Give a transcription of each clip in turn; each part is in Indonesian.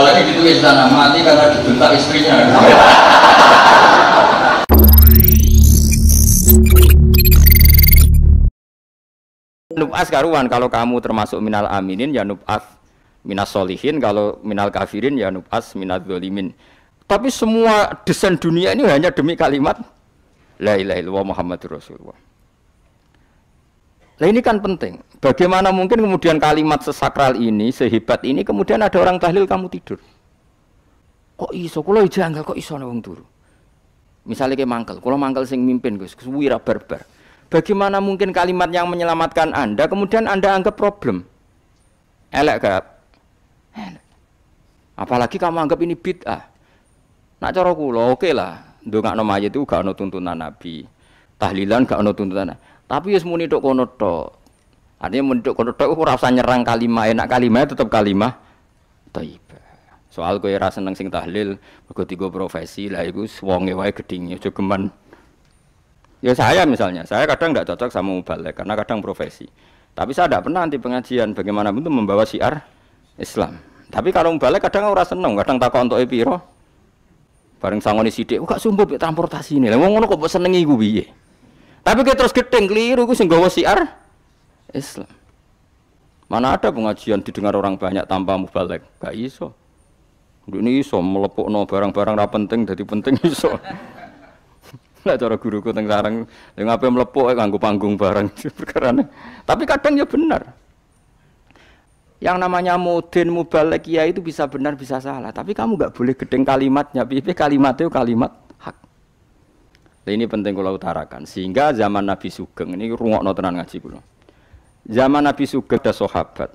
apalagi ditulis sana mati karena dibentak istrinya. Nub'as karuan kalau kamu termasuk minal aminin ya nub'as minas solihin, kalau minal kafirin ya nub'as minal zolimin. Tapi semua desain dunia ini hanya demi kalimat la ilaha illallah Muhammadur Rasulullah. Nah ini kan penting. Bagaimana mungkin kemudian kalimat sesakral ini, sehebat ini, kemudian ada orang tahlil kamu tidur. Kok iso? Kalau janggal kok iso wong turu. Misalnya kayak mangkel, kalau mangkel sing mimpin Gus, wira barbar. Bagaimana mungkin kalimat yang menyelamatkan Anda kemudian Anda anggap problem? Elek gak? Elek. Apalagi kamu anggap ini bid'ah. Nak cara kula oke lah, ndongakno mayit itu gak ono tuntunan Nabi. Tahlilan gak ono tuntunan. Tapi wis muni tok kono tok. Artinya muni tok kono tok ora usah nyerang kalimah, enak kalimah tetap kalimah thayyibah. Soal kowe ra seneng sing tahlil, mergo digo profesi, lah iku wonge wae gedhinge aja geman. Ya saya misalnya, saya kadang tidak cocok sama mubalek karena kadang profesi. Tapi saya tidak pernah anti pengajian, bagaimanapun itu membawa syiar Islam. Tapi kalau mubalek kadang orang seneng, kadang takut untuk epiro. Bareng sangoni sidik, kok sumpah transportasi ini. Lah wong ngono kok senengi iku piye? Tapi kita terus gedeng keliru iku sing gawa syiar Islam. Mana ada pengajian didengar orang banyak tanpa mubalek? Gak iso. Ini iso melepukno barang-barang ra penting dadi penting iso. Nah cara guruku teng sareng yang ngapain melepuk nganggo panggung barang perkarane. Tapi kadang ya benar. Yang namanya mudin mubalek ya itu bisa benar bisa salah. Tapi kamu nggak boleh gedeng kalimatnya. Piye kalimatnya kalimat hak. Nah, ini penting kula utarakan. Sehingga zaman Nabi Sugeng ini rungokno tenan ngaji kula. Zaman Nabi Sugeng ada sahabat.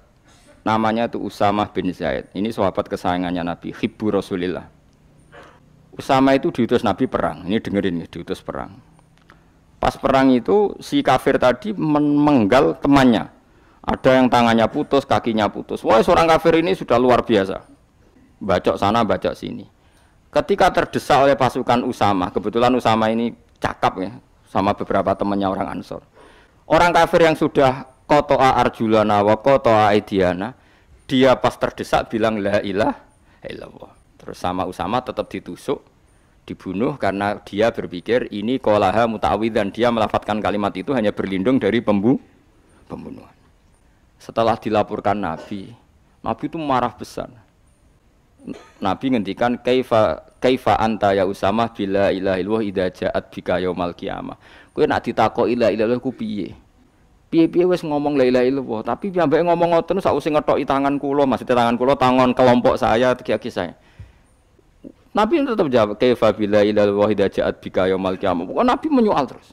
Namanya itu Usamah bin Zaid. Ini sahabat kesayangannya Nabi, hibbu Rasulillah. Usama itu diutus Nabi perang. Ini dengerin ya, diutus perang. Pas perang itu si kafir tadi menggal temannya. Ada yang tangannya putus, kakinya putus. Wah, seorang kafir ini sudah luar biasa. Bacok sana, bacok sini. Ketika terdesak oleh pasukan Usama, kebetulan Usama ini cakap ya, sama beberapa temannya orang Ansor. Orang kafir yang sudah qata'a arjulana wa qata'a aidiana, dia pas terdesak bilang la ilaha illallah. Terus sama Usama tetap ditusuk, dibunuh karena dia berpikir ini qolaha muta'awwidzan, dia melafatkan kalimat itu hanya berlindung dari pembunuhan. Setelah dilaporkan Nabi itu marah besar. Nabi ngendikan kaifa anta ya Usama bila ilaha illallah idza ja'at bika yaumal qiyamah. Kowe nak ditakoki la ilaha illallah ku piye? Piye-piye wis ngomong la ilaha illallah, tapi piyambake ngomong ngoten sakwise ngetoki tangan kula, maksudnya tangan kula tangan kelompok saya, kiai saya. Nabi tetap jawab kaifa bila ilal wahida ja'at bika yaumal qiyamah. Pokoknya Nabi menyoal terus.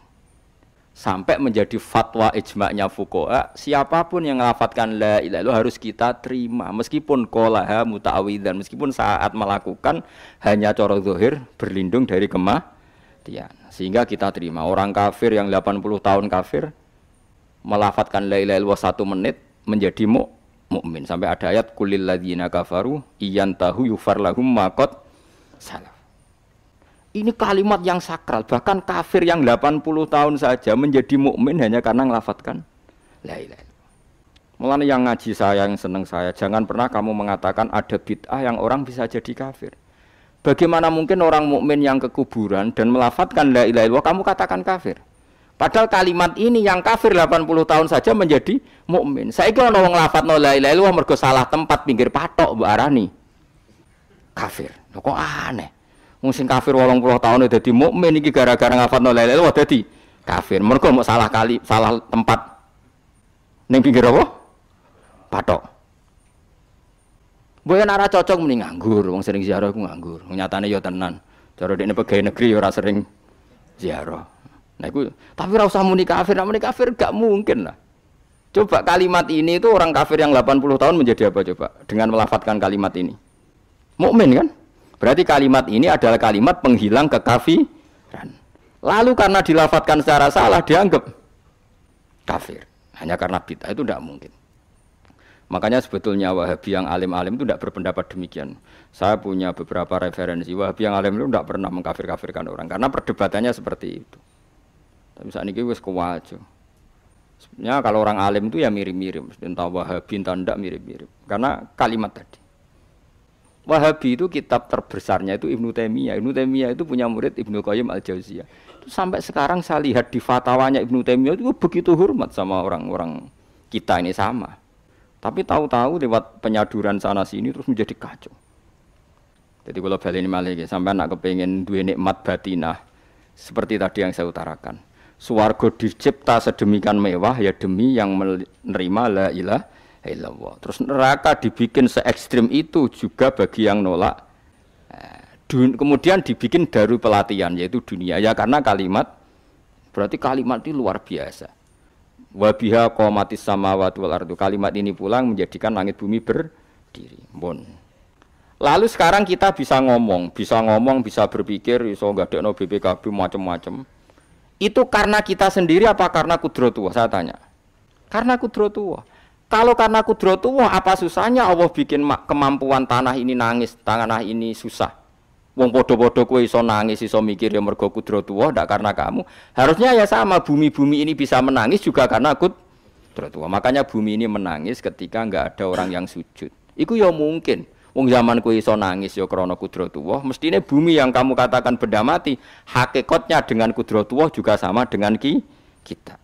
Sampai menjadi fatwa ijma'nya fuqaha, siapapun yang melafatkan la ilaha illallah harus kita terima meskipun qolaha muta'awwidzan, meskipun saat melakukan hanya cara zahir berlindung dari kematian. Sehingga kita terima. Orang kafir yang 80 tahun kafir melafatkan la ilaha illallah 1 menit menjadi mukmin. Sampai ada ayat kulil ladzina kafaru iyantahu yufar lahum ma qad salaf. Ini kalimat yang sakral, bahkan kafir yang 80 tahun saja menjadi mukmin hanya karena ngelafatkan la ilaha illallah. Mulane yang ngaji saya, yang seneng saya, jangan pernah kamu mengatakan ada bid'ah yang orang bisa jadi kafir. Bagaimana mungkin orang mukmin yang ke kuburan dan melafatkan la ilaha illallah kamu katakan kafir? Padahal kalimat ini yang kafir 80 tahun saja menjadi mukmin. Saiki ana wong nglafatno la ilaha illallah mergo salah tempat pinggir patok mbok arani kafir. Lho kok aneh. Wong sing kafir 80 tahun dadi mukmin iki gara-gara nglafatno la ilaha illallah dadi kafir. Mergo mok salah tempat ning pinggir apa? Patok. Mbok yen ora cocok mending nganggur, wong sering ziarah ku nganggur. Nyatane ya tenan. Cara dekne pegawai negeri ya ora sering ziarah. Nah itu, tapi ora usah muni kafir, muni kafir gak mungkin lah. Coba kalimat ini itu orang kafir yang 80 tahun menjadi apa coba dengan melafatkan kalimat ini? Mukmin kan? Berarti kalimat ini adalah kalimat penghilang kekafiran. Lalu karena dilafatkan secara salah dianggap kafir. Hanya karena bid'ah itu tidak mungkin. Makanya sebetulnya Wahabi yang alim-alim itu tidak berpendapat demikian. Saya punya beberapa referensi Wahabi yang alim itu tidak pernah mengkafir-kafirkan orang karena perdebatannya seperti itu. Tapi saat ini wis kuwajo. Sebenarnya kalau orang alim itu ya mirip-mirip, entah Wahabi entah ndak mirip-mirip. Karena kalimat tadi. Wahabi itu kitab terbesarnya itu Ibnu Taimiyah. Ibnu Taimiyah itu punya murid Ibnu Qayyim Al-Jauziyah. Itu sampai sekarang saya lihat di fatwanya Ibnu Taimiyah itu begitu hormat sama orang-orang kita ini sama. Tapi tahu-tahu lewat penyaduran sana sini terus menjadi kacau. Jadi kalau baleni malih sampai nak kepengen duwe nikmat batinah seperti tadi yang saya utarakan. Swarga dicipta sedemikian mewah ya demi yang menerima la ilaha illallah. Terus neraka dibikin se ekstrim itu juga bagi yang nolak. Kemudian dibikin daru pelatihan yaitu dunia ya karena kalimat berarti kalimat itu luar biasa. Wa biha qamatis samawati wal ardu. Kalimat ini pulang menjadikan langit bumi berdiri. Bon. Lalu sekarang kita bisa ngomong, bisa berpikir, iso ngadekno BPKB macam-macam. Itu karena kita sendiri apa karena kudratullah? Saya tanya. Karena kudratullah. Kalau karena kudratullah, apa susahnya Allah bikin kemampuan tanah ini nangis, tanah ini susah. Wong podo-podo kowe iso nangis, iso mikir ya mergo kudratullah, ndak karena kamu. Harusnya ya sama, bumi-bumi ini bisa menangis juga karena kudratullah. Makanya bumi ini menangis ketika enggak ada orang yang sujud. Iku ya mungkin. Wong zaman kowe iso nangis ya krana kudratullah, mestine bumi yang kamu katakan benda mati, hakikatnya dengan kudratullah juga sama dengan kita.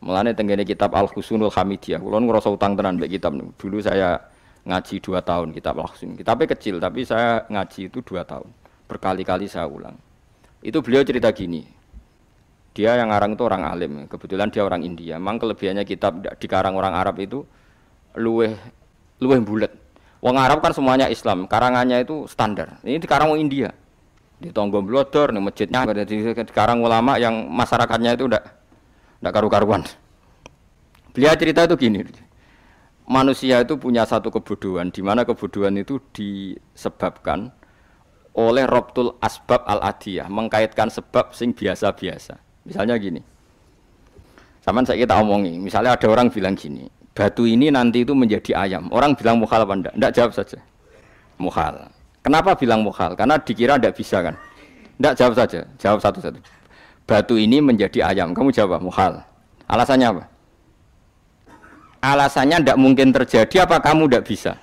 Mulane tenggene kitab Al-Husunul Hamidiyah, kula ngrasa utang tenan mbek kitab niku. Dulu saya ngaji 2 tahun kitab Al-Husun. Kitabnya kecil tapi saya ngaji itu 2 tahun. Berkali-kali saya ulang. Itu beliau cerita gini. Dia yang ngarang itu orang alim, kebetulan dia orang India. Memang kelebihannya kitab dikarang orang Arab itu luweh bulet. Wong Arab kan semuanya Islam, karangannya itu standar. Ini dikarang wong India. Di Tonggo Blodor, di masjidnya, dikarang ulama yang masyarakatnya itu ndak karu-karuan. Beliau cerita itu gini. Manusia itu punya satu kebodohan, di mana kebodohan itu disebabkan oleh robtul asbab al-adiyah, mengkaitkan sebab sing biasa-biasa. Misalnya gini. Sama saya kita omongi, misalnya ada orang bilang gini, batu ini nanti itu menjadi ayam. Orang bilang mukhal apa enggak? Enggak, jawab saja. Mukhal. Kenapa bilang mukhal? Karena dikira enggak bisa kan? Enggak, jawab saja. Jawab satu-satu. Batu ini menjadi ayam. Kamu jawab mukhal. Alasannya apa? Alasannya enggak mungkin terjadi apa kamu enggak bisa?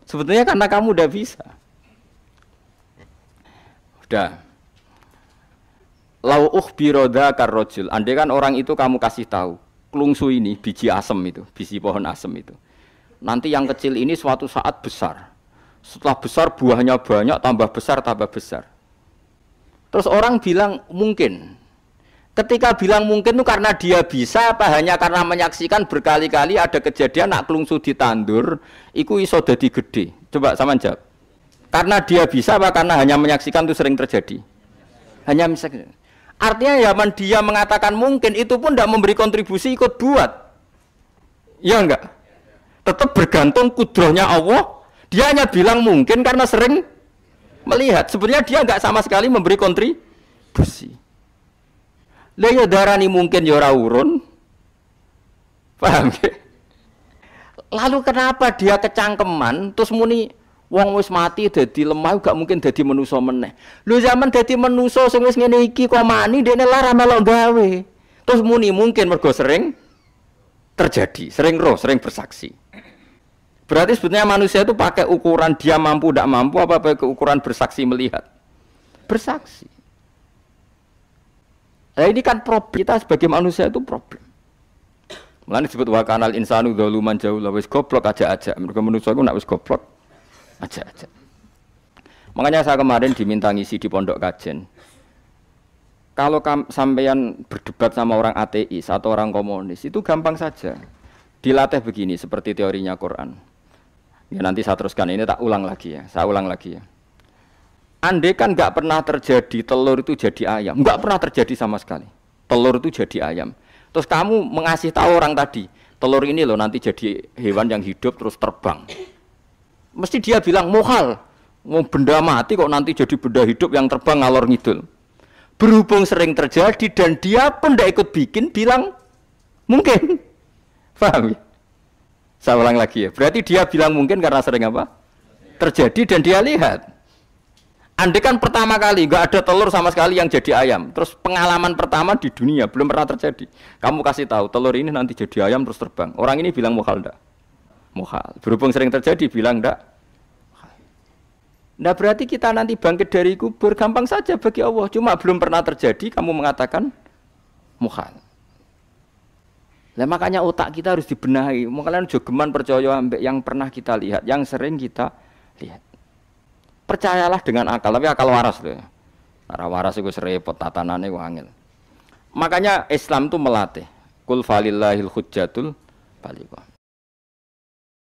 Sebetulnya karena kamu enggak bisa. Udah. Lau ukhbiro dzakar rajul. Andai kan orang itu kamu kasih tahu. Klungsu ini, biji asem itu, biji pohon asem itu. Nanti yang kecil ini suatu saat besar. Setelah besar buahnya banyak, tambah besar, tambah besar. Terus orang bilang mungkin. Ketika bilang mungkin itu karena dia bisa, apa hanya karena menyaksikan berkali-kali ada kejadian nak klungsu ditandur, iku iso dadi gede. Coba sama jawab. Karena dia bisa, apa karena hanya menyaksikan itu sering terjadi? Hanya menyaksikan. Artinya zaman dia mengatakan mungkin itu pun tidak memberi kontribusi ikut buat. Ya enggak? Tetap bergantung kudrahnya Allah. Dia hanya bilang mungkin karena sering melihat. Sebenarnya dia enggak sama sekali memberi kontribusi. Lah ya darani mungkin ya ora urun. Paham ya? Lalu kenapa dia kecangkeman terus muni wong wis mati dadi lemah gak mungkin dadi manusa meneh. Lho zaman dadi manusa sing wis ngene iki kok mani dene lara melok gawe. Terus muni mungkin mergo sering terjadi, sering roh, sering bersaksi. Berarti sebetulnya manusia itu pakai ukuran dia mampu tidak mampu apa pakai ukuran bersaksi melihat. Bersaksi. Nah ini kan problem kita sebagai manusia itu problem. Mulane disebut wa kanal insanu dzaluman jahula wis goblok aja-aja. Mergo manusia iku nek wis goblok aja. Makanya saya kemarin diminta ngisi di pondok kajen. Kalau sampeyan berdebat sama orang ateis atau orang komunis itu gampang saja. Dilatih begini seperti teorinya Quran. Ya nanti saya teruskan ini tak ulang lagi ya. Saya ulang lagi ya. Andai kan nggak pernah terjadi telur itu jadi ayam, nggak pernah terjadi sama sekali. Telur itu jadi ayam. Terus kamu mengasih tahu orang tadi, telur ini loh nanti jadi hewan yang hidup terus terbang. Mesti dia bilang mukhal, mau benda mati kok nanti jadi benda hidup yang terbang ngalor ngidul. Berhubung sering terjadi dan dia pun tidak ikut bikin, bilang mungkin. Paham ya? Saya ulang lagi ya. Berarti dia bilang mungkin karena sering apa? Terjadi dan dia lihat. Andai kan pertama kali nggak ada telur sama sekali yang jadi ayam, terus pengalaman pertama di dunia belum pernah terjadi. Kamu kasih tahu telur ini nanti jadi ayam terus terbang. Orang ini bilang mukhal enggak? muhal. Berhubung sering terjadi bilang ndak. Nah berarti kita nanti bangkit dari kubur gampang saja bagi Allah. Cuma belum pernah terjadi kamu mengatakan muhal. Nah makanya otak kita harus dibenahi. Makanya jogeman percaya ambek yang pernah kita lihat, yang sering kita lihat. Percayalah dengan akal, tapi akal waras loh. Arah waras itu repot, tatanannya wangil. Makanya Islam itu melatih. Kul falillahil hujjatul baligha.